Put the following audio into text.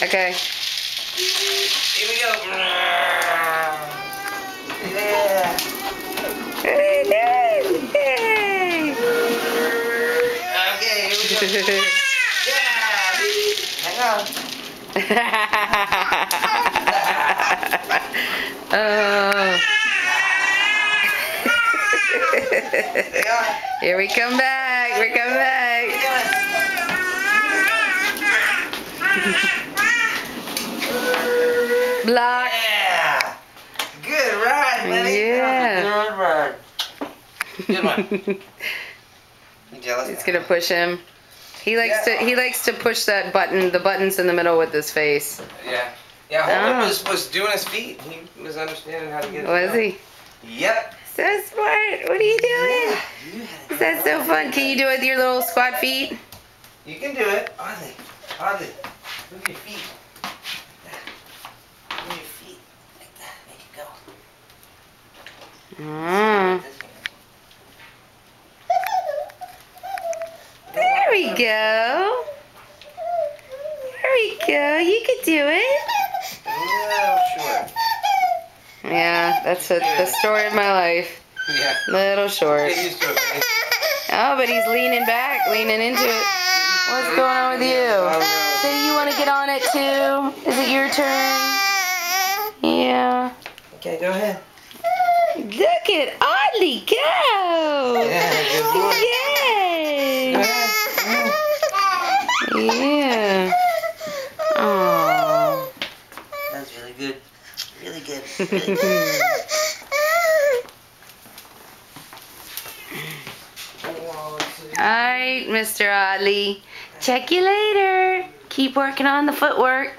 Okay. Here we go. Yeah. Yay! Okay, here we go. Yeah, baby. Hang on. Oh. Hang on. Here we come back. We come back. Block. Yeah. Good ride, buddy. Yeah. Good ride. Good one. You jealous? He's gonna push him. He likes to push that button, the buttons in the middle with his face. Yeah. Yeah, Holden was doing his feet. He was understanding how to get it. Was he? Yep. So smart. What are you doing? Yeah, you had Is that so fun? Can you do it with your little squat feet? You can do it. Audley. Audley. Move your feet. Move your feet. Like that. Make it go. There we go. There we go. You could do it. Little short. Yeah, that's the story of my life. Yeah. Little short. Get used to it, buddy. Oh, but he's leaning back, leaning into it. What's going on with you? So you want to get on it too? Is it your turn? Yeah. Okay, go ahead. Look at Audley go! Yeah, good boy. Yay! Go ahead. Yeah. Aww. That's really good. Really good. Really good. Alright, Mr. Audley. Check you later. Keep working on the footwork.